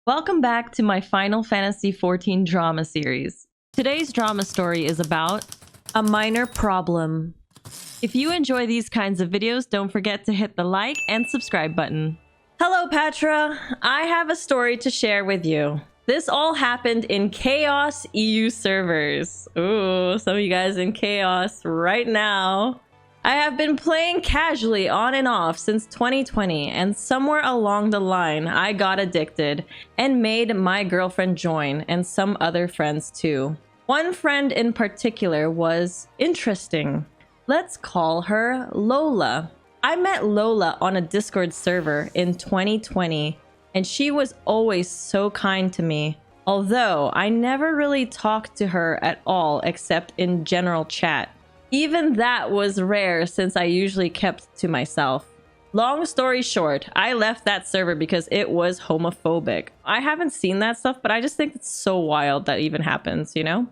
Welcome back to my Final Fantasy XIV drama series. Today's drama story is about a minor problem. If you enjoy these kinds of videos, don't forget to hit the like and subscribe button. Hello, Pathra. I have a story to share with you. This all happened in Chaos EU servers. Ooh, some of you guys in Chaos right now. I have been playing casually on and off since 2020, and somewhere along the line, I got addicted and made my girlfriend join, and some other friends too. One friend in particular was interesting. Let's call her Lola. I met Lola on a Discord server in 2020, and she was always so kind to me, although I never really talked to her at all except in general chat. Even that was rare since I usually kept to myself. Long story short, I left that server because it was homophobic. I haven't seen that stuff, but I just think it's so wild that even happens, you know?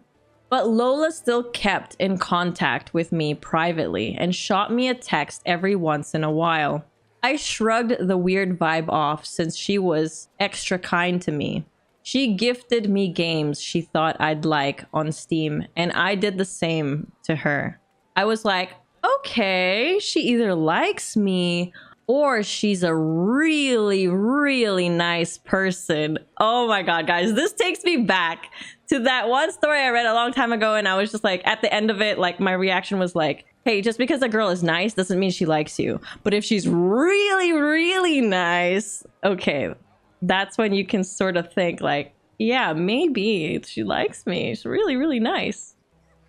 But Lola still kept in contact with me privately and shot me a text every once in a while. I shrugged the weird vibe off since she was extra kind to me. She gifted me games she thought I'd like on Steam, and I did the same to her. I was like, okay, she either likes me or she's a really, really nice person. Oh my god, guys, this takes me back to that one story I read a long time ago, and I was just like, at the end of it, like, my reaction was like, hey, just because a girl is nice doesn't mean she likes you. But if she's really, really nice, okay, that's when you can sort of think like, yeah, maybe she likes me. She's really, really nice.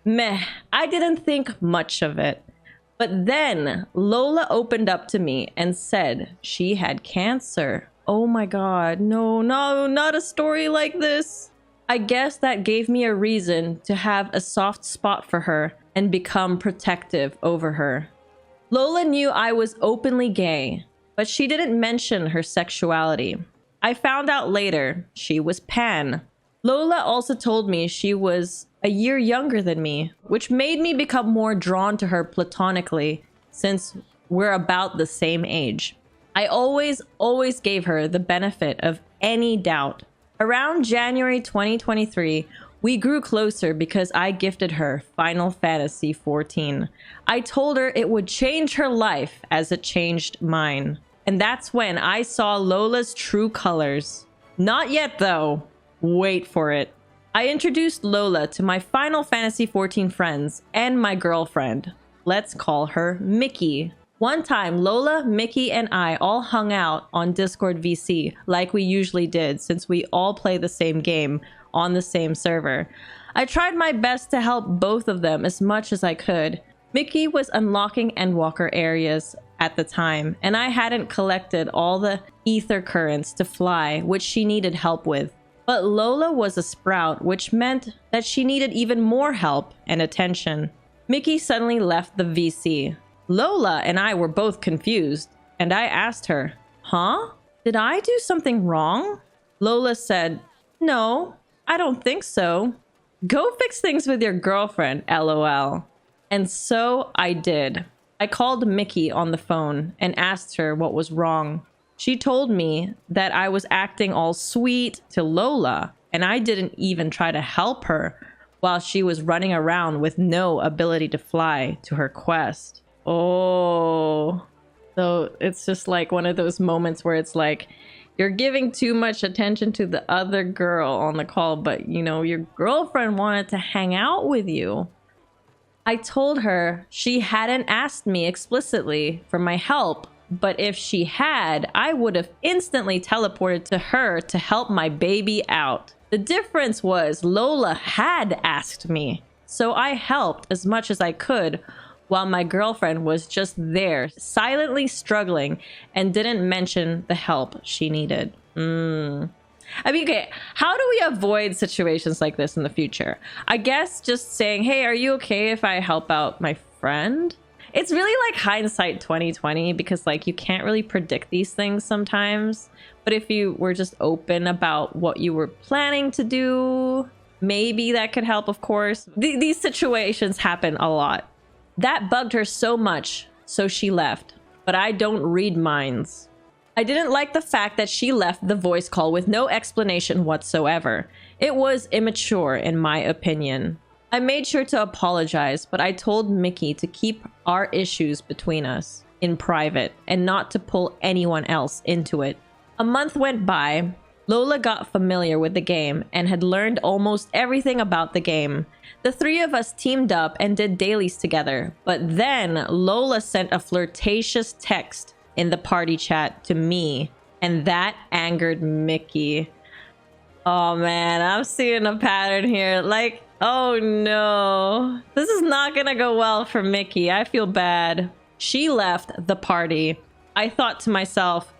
Meh, I didn't think much of it. But then Lola opened up to me and said she had cancer. Oh my god, no, not a story like this. I guess that gave me a reason to have a soft spot for her and become protective over her. Lola knew I was openly gay, but she didn't mention her sexuality. I found out later she was pan. Lola also told me she was a year younger than me, which made me become more drawn to her platonically since we're about the same age. I always gave her the benefit of any doubt. Around January 2023, we grew closer because I gifted her Final Fantasy XIV. I told her it would change her life as it changed mine. And that's when I saw Lola's true colors. Not yet though. Wait for it. I introduced Lola to my Final Fantasy XIV friends and my girlfriend. Let's call her Mickey. One time, Lola, Mickey, and I all hung out on Discord VC like we usually did since we all play the same game on the same server. I tried my best to help both of them as much as I could. Mickey was unlocking Endwalker areas at the time, and I hadn't collected all the ether currents to fly, which she needed help with. But Lola was a sprout, which meant that she needed even more help and attention. Mickey suddenly left the VC. Lola and I were both confused, and I asked her, huh? Did I do something wrong? Lola said, no, I don't think so. Go fix things with your girlfriend, LOL. And so I did. I called Mickey on the phone and asked her what was wrong. She told me that I was acting all sweet to Lola, and I didn't even try to help her while she was running around with no ability to fly to her quest. Oh, so it's just like one of those moments where it's like you're giving too much attention to the other girl on the call, but you know, your girlfriend wanted to hang out with you. I told her she hadn't asked me explicitly for my help, but if she had, I would have instantly teleported to her to help my baby out. The difference was Lola had asked me, so I helped as much as I could while my girlfriend was just there, silently struggling and didn't mention the help she needed. I mean, okay, how do we avoid situations like this in the future? I guess just saying, hey, are you okay if I help out my friend? It's really like hindsight 2020 because like you can't really predict these things sometimes. But if you were just open about what you were planning to do, maybe that could help, of course. These situations happen a lot. That bugged her so much, so she left. But I don't read minds. I didn't like the fact that she left the voice call with no explanation whatsoever. It was immature, in my opinion. I made sure to apologize, but I told Mickey to keep our issues between us in private and not to pull anyone else into it. A month went by. Lola got familiar with the game and had learned almost everything about the game. The three of us teamed up and did dailies together, but then Lola sent a flirtatious text in the party chat to me, and that angered Mickey. Oh man, I'm seeing a pattern here. Like, oh no. This is not gonna go well for Mickey. I feel bad. She left the party. I thought to myself,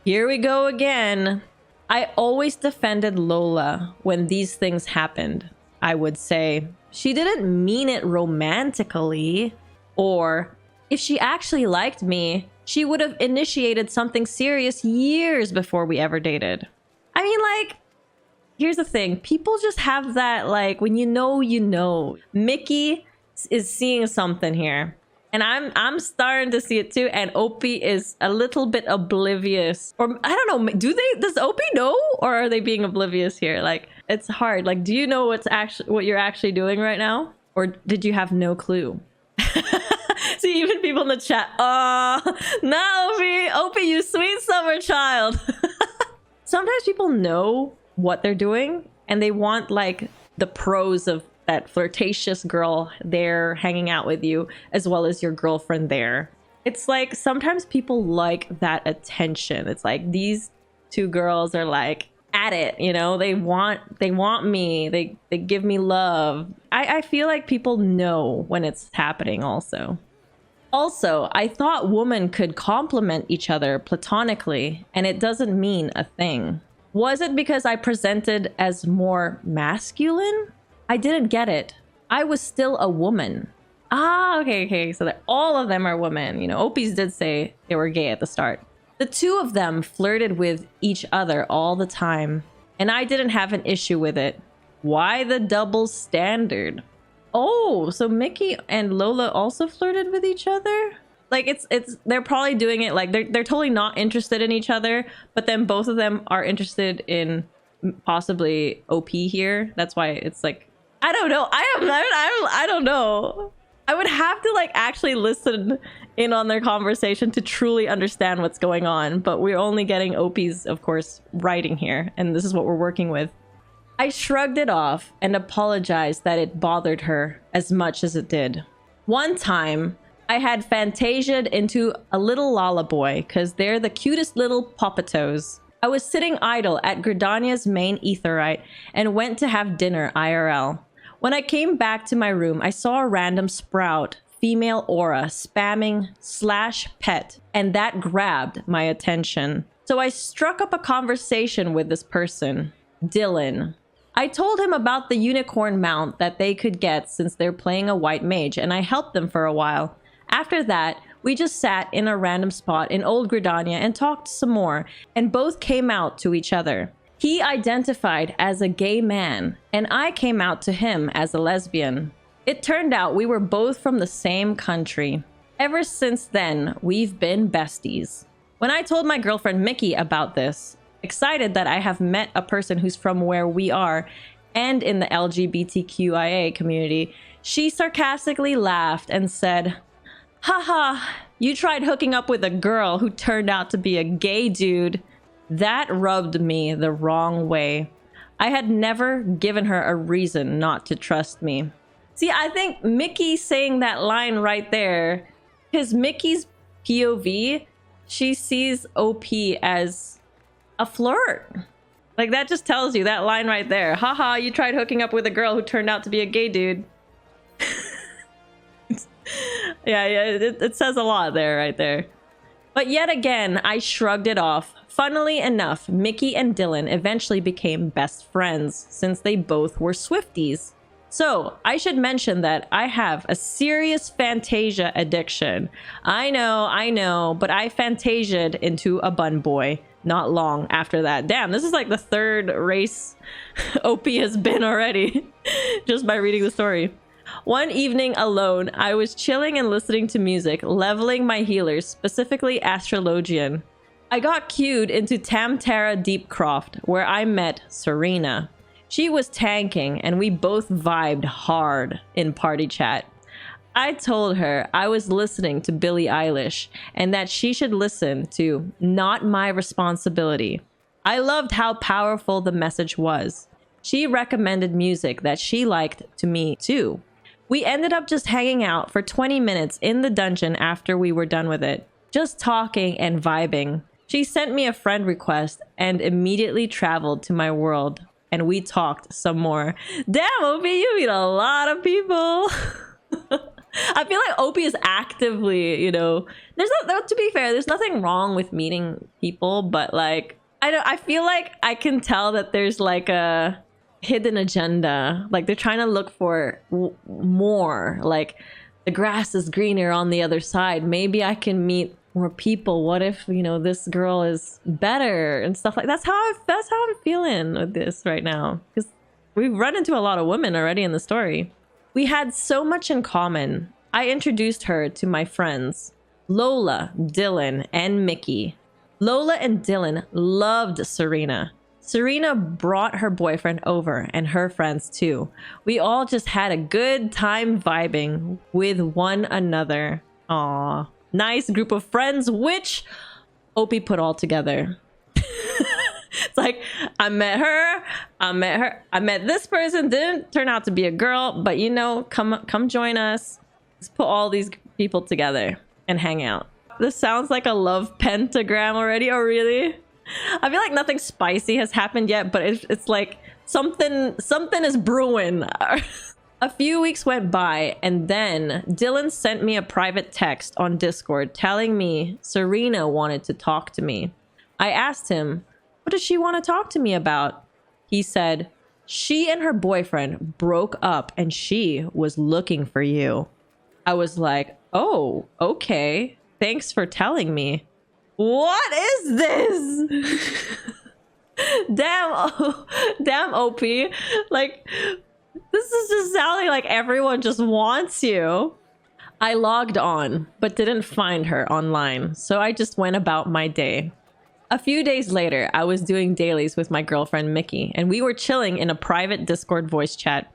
here we go again. I always defended Lola when these things happened. I would say, she didn't mean it romantically. Or, if she actually liked me, she would have initiated something serious years before we ever dated. I mean, like, here's the thing. People just have that, like, when you know, you know. Mickey is seeing something here. And I'm starting to see it too. And Opie is a little bit oblivious. Or, I don't know, does Opie know? Or are they being oblivious here? Like, it's hard. Like, do you know what you're actually doing right now? Or did you have no clue? See, even people in the chat. No, Opie, you sweet summer child. Sometimes people know what they're doing and they want like the pros of that flirtatious girl there hanging out with you as well as your girlfriend there. It's like sometimes people like that attention. It's like these two girls are like at it, you know, they want me, they give me love. I feel like people know when it's happening also. I thought women could compliment each other platonically and it doesn't mean a thing. Was it because I presented as more masculine? I didn't get it. I was still a woman. Okay. So that all of them are women. You know, Opies did say they were gay at the start. The two of them flirted with each other all the time, and I didn't have an issue with it. Why the double standard? Oh, so Mickey and Lola also flirted with each other? Like they're probably doing it like they're totally not interested in each other, but then both of them are interested in possibly OP here. That's why it's like, I don't know. I don't know. I would have to like actually listen in on their conversation to truly understand what's going on, but we're only getting OP's, of course, writing here, and this is what we're working with. I shrugged it off and apologized that it bothered her as much as it did. One time, I had fantasiaed into a little Lola boy because they're the cutest little poppatos. I was sitting idle at Gridania's main etherite and went to have dinner IRL. When I came back to my room, I saw a random sprout, female aura, spamming /pet, and that grabbed my attention. So I struck up a conversation with this person, Dylan. I told him about the unicorn mount that they could get since they're playing a white mage, and I helped them for a while. After that, we just sat in a random spot in Old Gridania and talked some more, and both came out to each other. He identified as a gay man, and I came out to him as a lesbian. It turned out we were both from the same country. Ever since then, we've been besties. When I told my girlfriend Mickey about this, excited that I have met a person who's from where we are and in the LGBTQIA community, she sarcastically laughed and said, "Haha, you tried hooking up with a girl who turned out to be a gay dude." That rubbed me the wrong way. I had never given her a reason not to trust me. See, I think Mickey saying that line right there, because Mickey's POV, she sees OP as a flirt. Like, that just tells you that line right there. Haha, you tried hooking up with a girl who turned out to be a gay dude. Yeah, it says a lot there, right there. But yet again, I shrugged it off. Funnily enough, Mickey and Dylan eventually became best friends since they both were Swifties. So, I should mention that I have a serious Fantasia addiction. I know, but I fantasiaed into a bun boy not long after that. Damn, this is like the third race OP has been already, just by reading the story. One evening alone, I was chilling and listening to music, leveling my healers, specifically Astrologian. I got cued into Tamtara Deepcroft, where I met Serena. She was tanking, and we both vibed hard in party chat. I told her I was listening to Billie Eilish and that she should listen to Not My Responsibility. I loved how powerful the message was. She recommended music that she liked to me too. We ended up just hanging out for 20 minutes in the dungeon after we were done with it, just talking and vibing. She sent me a friend request and immediately traveled to my world, and we talked some more. Damn, Opie, you meet a lot of people. I feel like Opie is actively, you know, there's not, to be fair, there's nothing wrong with meeting people, but like, I feel like I can tell that there's like a hidden agenda. Like they're trying to look for more, like the grass is greener on the other side. Maybe I can meet more people. What if, you know, this girl is better and stuff like that's how I'm feeling with this right now, because we've run into a lot of women already in the story. We had so much in common. I introduced her to my friends, Lola, Dylan, and Mickey. Lola and Dylan loved Serena. Serena brought her boyfriend over and her friends too. We all just had a good time vibing with one another. Aww. Nice group of friends, which Opie put all together. It's like, I met this person, didn't turn out to be a girl, but you know, come join us. Let's put all these people together and hang out. This sounds like a love pentagram already. Oh, really? I feel like nothing spicy has happened yet, but it's like something is brewing. A few weeks went by, and then Dylan sent me a private text on Discord telling me Serena wanted to talk to me. I asked him, what does she want to talk to me about? He said, she and her boyfriend broke up and she was looking for you. I was like, oh, okay. Thanks for telling me. What is this? Damn OP. Like, this is just sounding like everyone just wants you. I logged on, but didn't find her online, so I just went about my day. A few days later, I was doing dailies with my girlfriend Mickey, and we were chilling in a private Discord voice chat.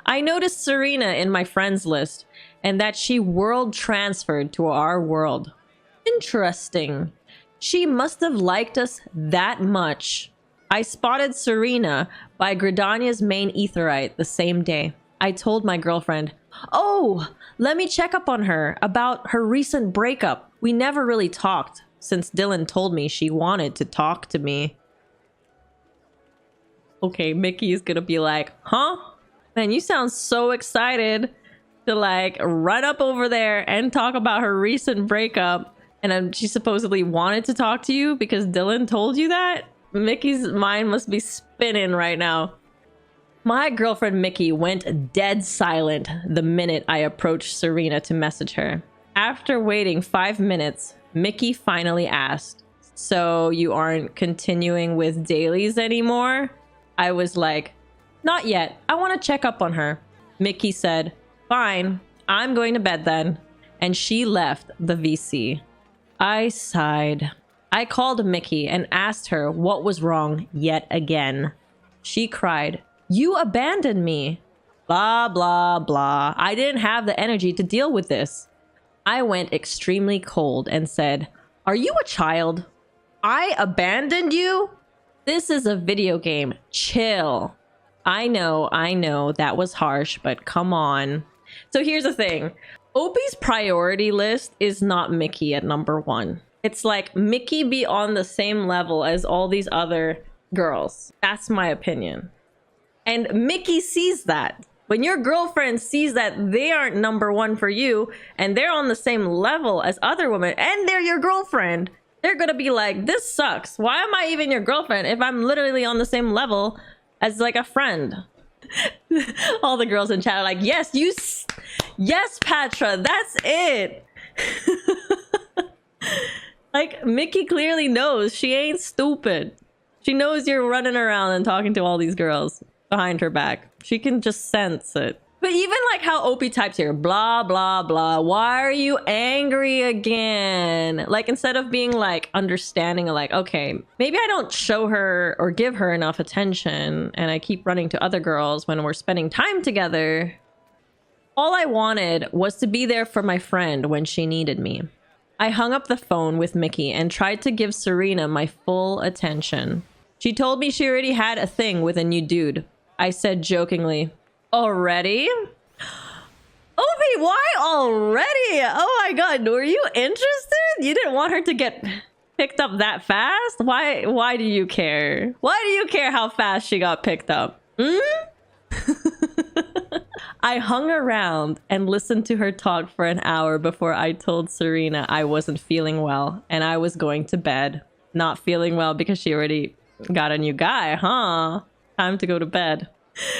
I noticed Serena in my friends list, and that she world transferred to our world. Interesting. She must have liked us that much. I spotted Serena by Gridania's main etherite the same day. I told my girlfriend, oh, let me check up on her about her recent breakup. We never really talked since Dylan told me she wanted to talk to me. Okay, Mickey's gonna be like, huh? Man, you sound so excited to like run up over there and talk about her recent breakup. And she supposedly wanted to talk to you because Dylan told you that? Mickey's mind must be spinning right now. My girlfriend Mickey went dead silent the minute I approached Serena to message her. After waiting 5 minutes, Mickey finally asked, so you aren't continuing with dailies anymore? I was like, not yet. I want to check up on her. Mickey said, fine, I'm going to bed then. And she left the VC. I sighed. I called Mickey and asked her what was wrong yet again. She cried, you abandoned me. Blah, blah, blah. I didn't have the energy to deal with this. I went extremely cold and said, are you a child? I abandoned you? This is a video game. Chill. I know, that was harsh, but come on. So here's the thing. Opie's priority list is not Mickey at number 1. It's like Mickey be on the same level as all these other girls. That's my opinion. And Mickey sees that. When your girlfriend sees that they aren't number 1 for you and they're on the same level as other women and they're your girlfriend, they're gonna be like, this sucks. Why am I even your girlfriend if I'm literally on the same level as like a friend? All the girls in chat are like, yes, yes, Pathra, that's it. Like, Mickey clearly knows. She ain't stupid. She knows you're running around and talking to all these girls behind her back. She can just sense it. But even like how OP types here, blah, blah, blah. Why are you angry again? Like, instead of being like understanding, like, okay, maybe I don't show her or give her enough attention and I keep running to other girls when we're spending time together. All I wanted was to be there for my friend when she needed me. I hung up the phone with Mickey and tried to give Serena my full attention. She told me she already had a thing with a new dude. I said jokingly, already? Obi, why already? Oh my god, were you interested? You didn't want her to get picked up that fast? Why do you care? Why do you care how fast she got picked up? I hung around and listened to her talk for an hour before I told Serena I wasn't feeling well and I was going to bed. Not feeling well because she already got a new guy, huh? Time to go to bed.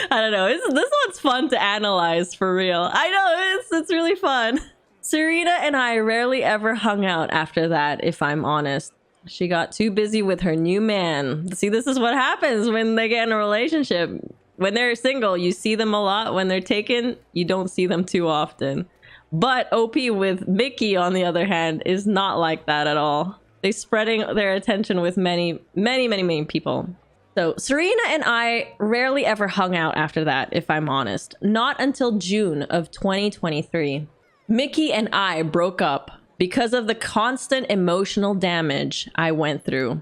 I don't know. This one's fun to analyze for real. I know, it's really fun. Serena and I rarely ever hung out after that, if I'm honest. She got too busy with her new man. See, this is what happens when they get in a relationship. When they're single, you see them a lot. When they're taken, you don't see them too often. But OP with Mickey, on the other hand, is not like that at all. They're spreading their attention with many people. So Serena and I rarely ever hung out after that, if I'm honest. Not until June of 2023. Mickey and I broke up because of the constant emotional damage I went through.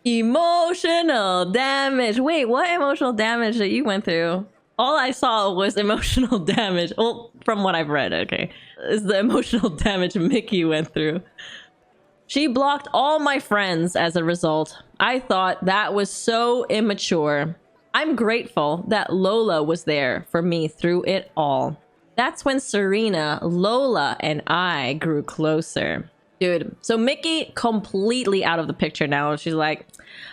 Emotional damage. Wait, what emotional damage that you went through? All I saw was emotional damage. Well, from what I've read, okay. Is the emotional damage Mickey went through. She blocked all my friends as a result. I thought that was so immature. I'm grateful that Lola was there for me through it all. That's when Serena, Lola, and I grew closer. Dude, so Mickey completely out of the picture now. She's like,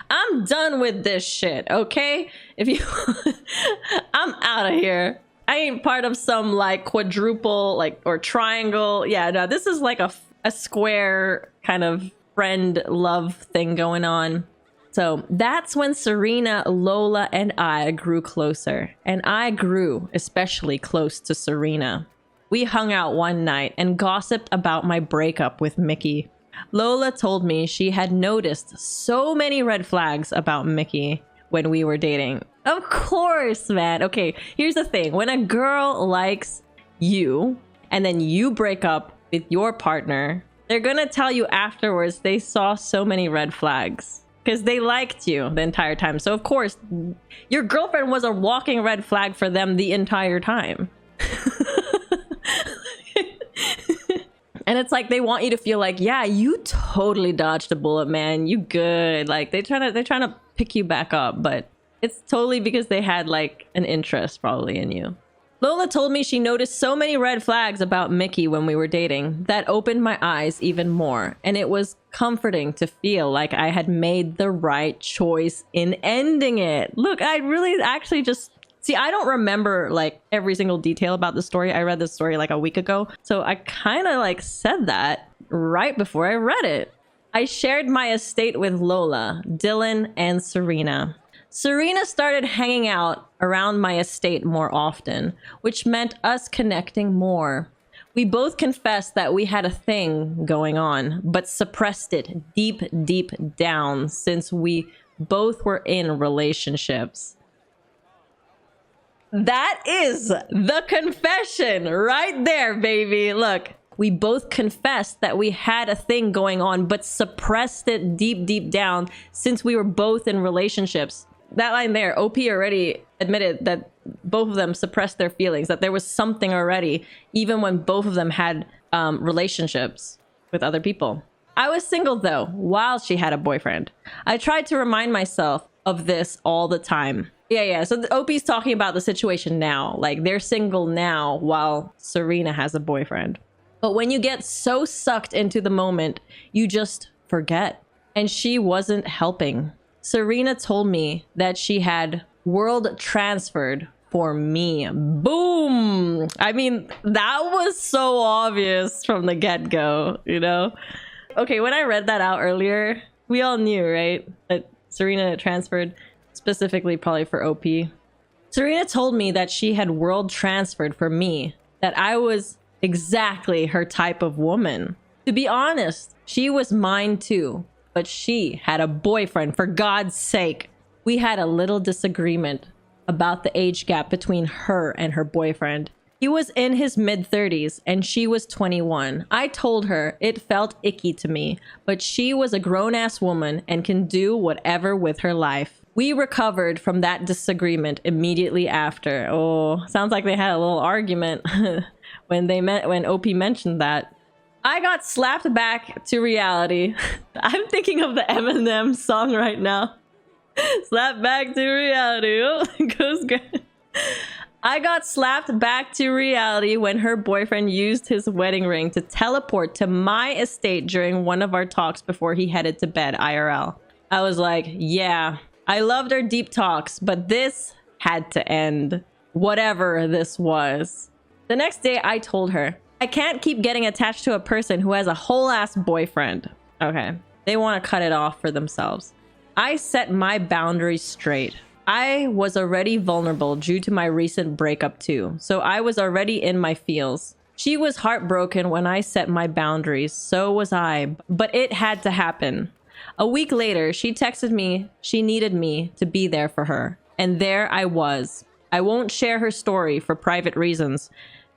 I'm done with this shit, okay? If you... I'm out of here. I ain't part of some like quadruple like or triangle. Yeah, no, this is like a square kind of friend love thing going on. So that's when Serena, Lola, and I grew closer. And I grew especially close to Serena. We hung out one night and gossiped about my breakup with Mickey. Lola told me she had noticed so many red flags about Mickey when we were dating. Of course, man. Okay, here's the thing. When a girl likes you and then you break up with your partner, they're gonna tell you afterwards they saw so many red flags because they liked you the entire time. So of course, your girlfriend was a walking red flag for them the entire time. And it's like they want you to feel like, yeah, you totally dodged a bullet, man. You good. Like they're trying to pick you back up, but it's totally because they had like an interest probably in you. Lola told me she noticed so many red flags about Mickey when we were dating that opened my eyes even more. And it was comforting to feel like I had made the right choice in ending it. Look, I really actually just... See, I don't remember like every single detail about the story. I read this story like a week ago. So I kind of like said that right before I read it. I shared my estate with Lola, Dylan, and Serena. Serena started hanging out around my estate more often, which meant us connecting more. We both confessed that we had a thing going on, but suppressed it deep, deep down since we both were in relationships. That is the confession right there, baby. Look, we both confessed that we had a thing going on, but suppressed it deep, deep down since we were both in relationships. That line there, OP already admitted that both of them suppressed their feelings, that there was something already, even when both of them had relationships with other people. I was single though, while she had a boyfriend. I tried to remind myself of this all the time. Yeah. So the OP's talking about the situation now. Like they're single now while Serena has a boyfriend. But when you get so sucked into the moment, you just forget. And she wasn't helping. Serena told me that she had world transferred for me. Boom! I mean, that was so obvious from the get-go, you know? Okay, when I read that out earlier, we all knew, right? That Serena transferred specifically probably for OP. Serena told me that she had world transferred for me, that I was exactly her type of woman. To be honest, she was mine too, but she had a boyfriend, for God's sake. We had a little disagreement about the age gap between her and her boyfriend. He was in his mid-30s and she was 21. I told her it felt icky to me, but she was a grown-ass woman and can do whatever with her life. We recovered from that disagreement immediately after. Oh, sounds like they had a little argument when OP mentioned that. I got slapped back to reality. I'm thinking of the Eminem song right now. Slap back to reality. Oh, it goes good. I got slapped back to reality when her boyfriend used his wedding ring to teleport to my estate during one of our talks before he headed to bed IRL. I was like, yeah, I loved our deep talks, but this had to end. Whatever this was. The next day, I told her, I can't keep getting attached to a person who has a whole ass boyfriend. Okay, they want to cut it off for themselves. I set my boundaries straight. I was already vulnerable due to my recent breakup too, so I was already in my feels. She was heartbroken when I set my boundaries, so was I, but it had to happen. A week later, she texted me she needed me to be there for her, and there I was. I won't share her story for private reasons.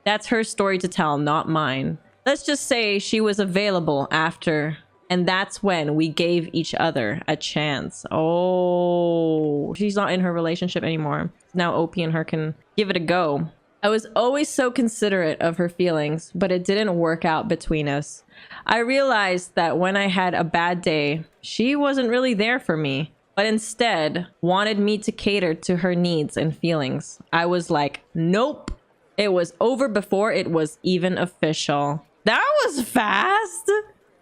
That's her story to tell, not mine. Let's just say she was available after, and that's when we gave each other a chance. Oh, she's not in her relationship anymore. Now OP and her can give it a go. I was always so considerate of her feelings, but it didn't work out between us. I realized that when I had a bad day, she wasn't really there for me, but instead wanted me to cater to her needs and feelings. I was like, nope. It was over before it was even official. That was fast.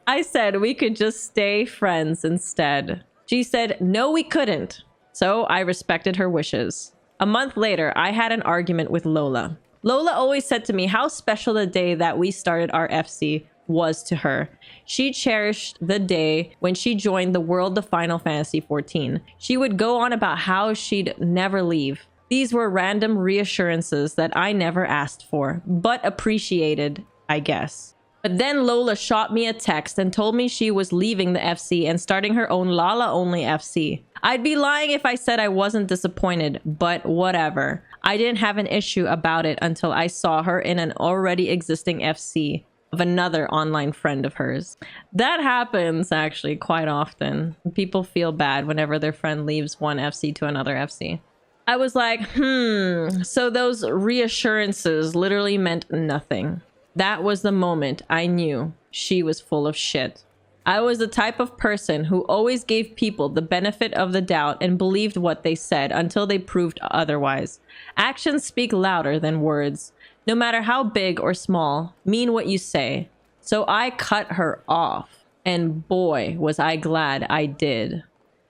I said we could just stay friends instead. She said, no, we couldn't. So I respected her wishes. A month later, I had an argument with Lola. Lola always said to me how special the day that we started our FC was to her. She cherished the day when she joined the world of Final Fantasy XIV. She would go on about how she'd never leave. These were random reassurances that I never asked for, but appreciated, I guess. But then Lola shot me a text and told me she was leaving the FC and starting her own Lola-only FC. I'd be lying if I said I wasn't disappointed, but whatever. I didn't have an issue about it until I saw her in an already existing FC of another online friend of hers. That happens actually quite often. People feel bad whenever their friend leaves one FC to another FC. I was like, so those reassurances literally meant nothing. That was the moment I knew she was full of shit. I was the type of person who always gave people the benefit of the doubt and believed what they said until they proved otherwise. Actions speak louder than words. No matter how big or small, mean what you say. So I cut her off. And boy, was I glad I did.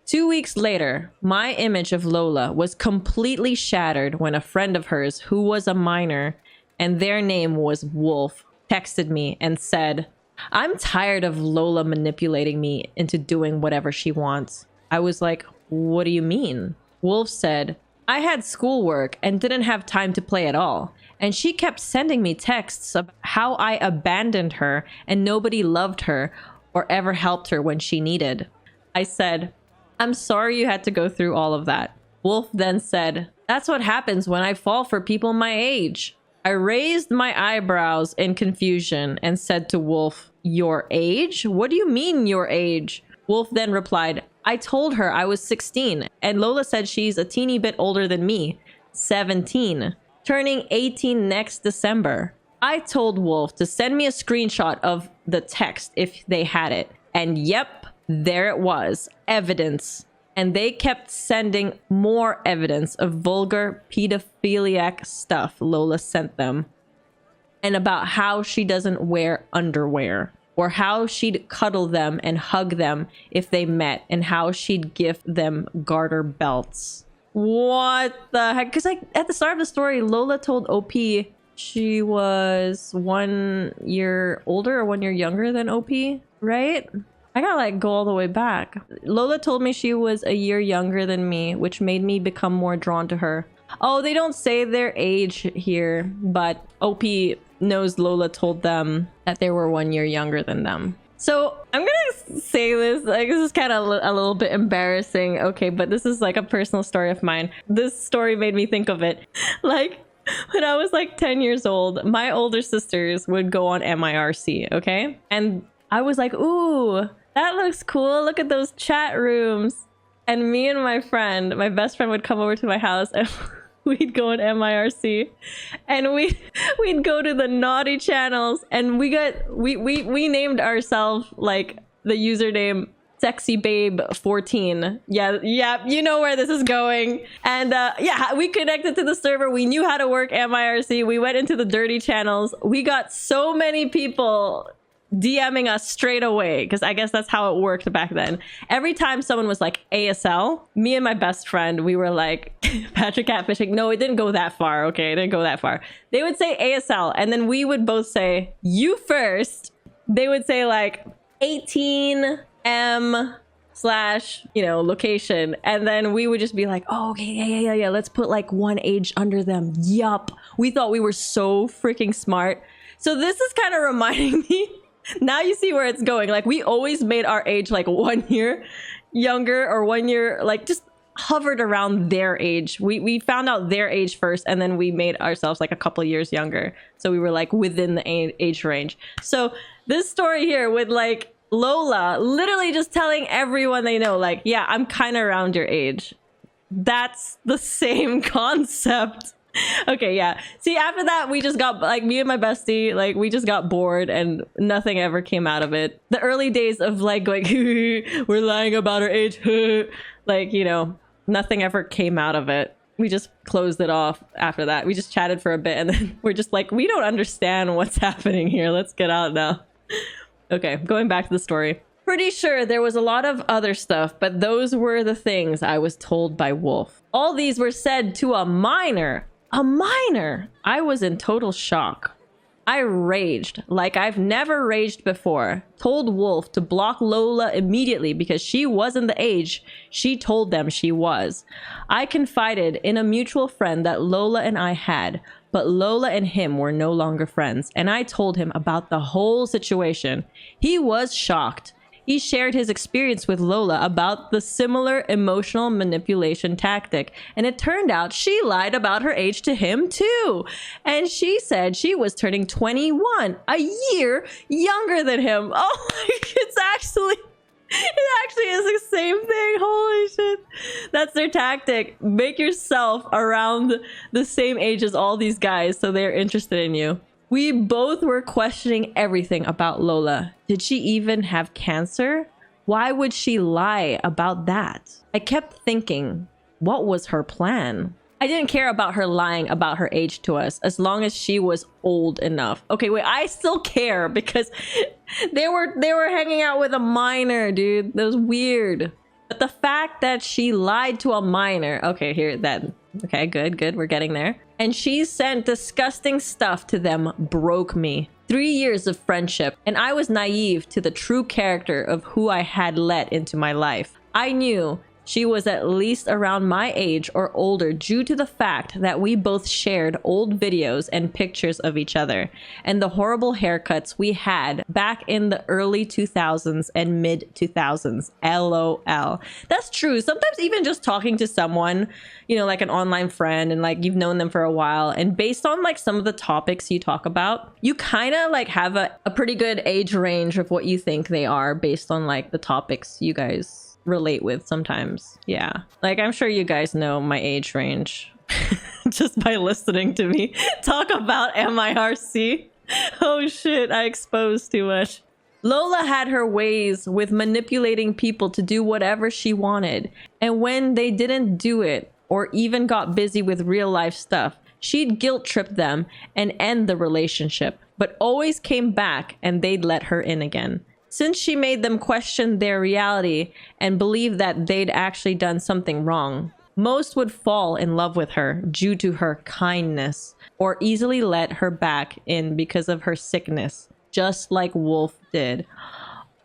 2 weeks later, my image of Lola was completely shattered when a friend of hers who was a minor and their name was Wolf texted me and said, I'm tired of Lola manipulating me into doing whatever she wants. I was like, what do you mean? Wolf said, I had schoolwork and didn't have time to play at all. And she kept sending me texts about how I abandoned her and nobody loved her or ever helped her when she needed. I said, I'm sorry you had to go through all of that. Wolf then said, that's what happens when I fall for people my age. I raised my eyebrows in confusion and said to Wolf, your age? What do you mean your age? Wolf then replied, I told her I was 16 and Lola said she's a teeny bit older than me, 17, turning 18 next December. I told Wolf to send me a screenshot of the text if they had it. And yep, there it was, evidence. And they kept sending more evidence of vulgar pedophiliac stuff Lola sent them. And about how she doesn't wear underwear. Or how she'd cuddle them and hug them if they met. And how she'd gift them garter belts. What the heck? Because like at the start of the story, Lola told OP she was 1 year older or 1 year younger than OP, right? I gotta like go all the way back. Lola told me she was a year younger than me, which made me become more drawn to her. Oh, they don't say their age here, but OP knows Lola told them that they were 1 year younger than them. So I'm gonna say this, like, this is kind of a little bit embarrassing, okay, but this is like a personal story of mine. This story made me think of it. Like, when I was like 10 years old, my older sisters would go on MIRC, okay? And I was like, ooh, that looks cool. Look at those chat rooms. And me and my friend, my best friend, would come over to my house and we'd go on MIRC and we'd go to the naughty channels, and we named ourselves like the username Sexy Babe 14. Yeah, you know where this is going. And yeah, we connected to the server. We knew how to work MIRC. We went into the dirty channels. We got so many people DMing us straight away, because I guess that's how it worked back then. Every time someone was like ASL, me and my best friend, we were like, Patrick catfishing. No, it didn't go that far. Okay, it didn't go that far. They would say ASL, and then we would both say, you first. They would say like 18M slash, you know, location. And then we would just be like, oh, okay, yeah. Let's put like one age under them. Yup. We thought we were so freaking smart. So this is kind of reminding me. Now you see where it's going. Like, we always made our age like 1 year younger, or 1 year, like, just hovered around their age. We found out their age first, and then we made ourselves like a couple years younger. So we were like within the age range. So this story here with like Lola literally just telling everyone they know, like, yeah, I'm kind of around your age. That's the same concept. Okay, yeah. See, after that, we just got, like, me and my bestie, like, we just got bored and nothing ever came out of it. The early days of, like, going, we're lying about our age, like, you know, nothing ever came out of it. We just closed it off after that. We just chatted for a bit, and then we're just like, we don't understand what's happening here. Let's get out now. Okay, going back to the story. Pretty sure there was a lot of other stuff, but those were the things I was told by Wolf. All these were said to a minor. A minor! I was in total shock. I raged like I've never raged before. Told Wolf to block Lola immediately because she wasn't the age she told them she was. I confided in a mutual friend that Lola and I had, but Lola and him were no longer friends, and I told him about the whole situation. He was shocked. He shared his experience with Lola about the similar emotional manipulation tactic, and it turned out she lied about her age to him too. And she said she was turning 21, a year younger than him. Oh, it actually is the same thing. Holy shit. That's their tactic. Make yourself around the same age as all these guys so they're interested in you. We both were questioning everything about Lola. Did she even have cancer? Why would she lie about that? I kept thinking, what was her plan? I didn't care about her lying about her age to us as long as she was old enough. Okay, wait, I still care because they were hanging out with a minor, dude. That was weird. But the fact that she lied to a minor, okay, here, that, okay, good, we're getting there. And she sent disgusting stuff to them broke me. 3 years of friendship, and I was naive to the true character of who I had let into my life. I knew she was at least around my age or older due to the fact that we both shared old videos and pictures of each other and the horrible haircuts we had back in the early 2000s and mid 2000s. LOL. That's true. Sometimes even just talking to someone, you know, like an online friend, and like you've known them for a while, and based on like some of the topics you talk about, you kind of like have a pretty good age range of what you think they are based on like the topics you guys relate with sometimes. Yeah, like I'm sure you guys know my age range just by listening to me talk about MIRC. Oh shit, I exposed too much. Lola had her ways with manipulating people to do whatever she wanted, and when they didn't do it or even got busy with real life stuff, she'd guilt trip them and end the relationship, but always came back and they'd let her in again. Since she made them question their reality and believe that they'd actually done something wrong, most would fall in love with her due to her kindness or easily let her back in because of her sickness, just like Wolf did.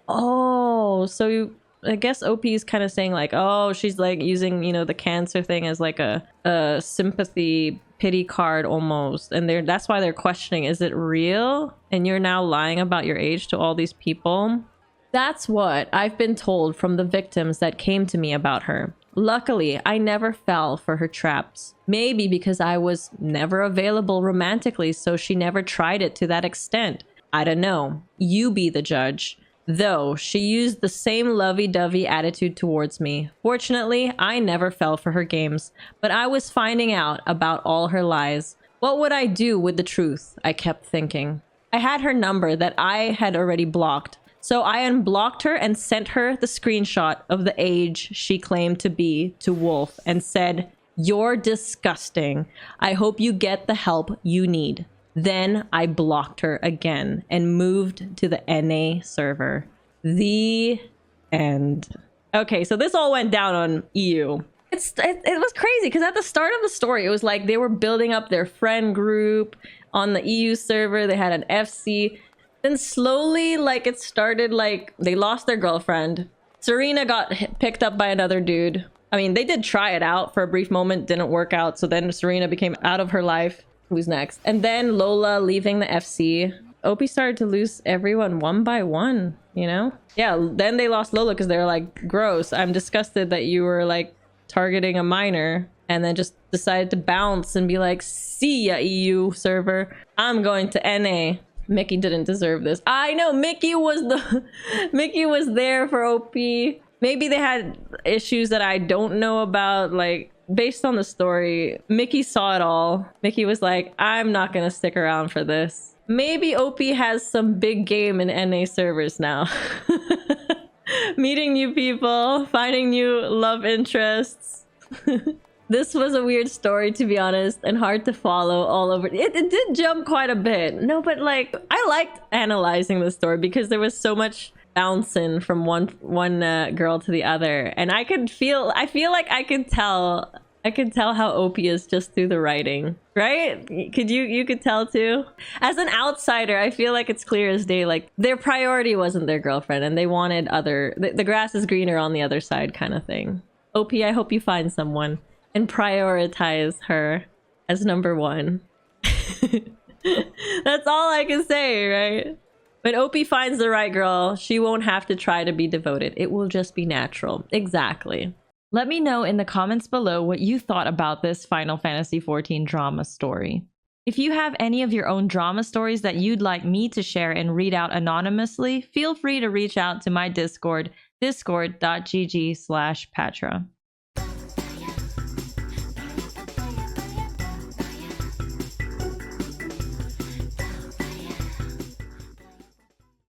Oh, so I guess OP is kind of saying like, oh, she's like using, you know, the cancer thing as like a sympathy pity card almost. And that's why they're questioning, is it real? And you're now lying about your age to all these people. That's what I've been told from the victims that came to me about her. Luckily, I never fell for her traps. Maybe because I was never available romantically, so she never tried it to that extent. I don't know. You be the judge. Though she used the same lovey-dovey attitude towards me. Fortunately, I never fell for her games, but I was finding out about all her lies. What would I do with the truth? I kept thinking. I had her number that I had already blocked, so I unblocked her and sent her the screenshot of the age she claimed to be to Wolf and said, "You're disgusting. I hope you get the help you need." Then I blocked her again and moved to the NA server. The end. Okay, so this all went down on EU. It was crazy because at the start of the story, it was like they were building up their friend group on the EU server. They had an FC. Then slowly, like, it started like they lost their girlfriend. Serena got picked up by another dude. I mean, they did try it out for a brief moment, didn't work out. So then Serena became out of her life. Who's next? And then Lola leaving the FC. OP started to lose everyone one by one, you know? Yeah, then they lost Lola because they were like, gross, I'm disgusted that you were like targeting a minor. And then just decided to bounce and be like, see ya, EU server. I'm going to NA. Mickey didn't deserve this. I know, Mickey was there for OP. Maybe they had issues that I don't know about, like, based on the story, Mickey saw it all. Mickey was like, I'm not gonna stick around for this. Maybe OP has some big game in NA servers now. Meeting new people, finding new love interests. This was a weird story, to be honest, and hard to follow all over. It did jump quite a bit. No, but like, I liked analyzing the story because there was so much bouncing from one girl to the other, and I feel like I could tell how OP is just through the writing, right? You could tell too? As an outsider, I feel like it's clear as day, like their priority wasn't their girlfriend and they wanted the grass is greener on the other side kind of thing. OP, I hope you find someone and prioritize her as number one. That's all I can say, right? When OP finds the right girl, she won't have to try to be devoted. It will just be natural. Exactly. Let me know in the comments below what you thought about this Final Fantasy XIV drama story. If you have any of your own drama stories that you'd like me to share and read out anonymously, feel free to reach out to my Discord, discord.gg/Pathra.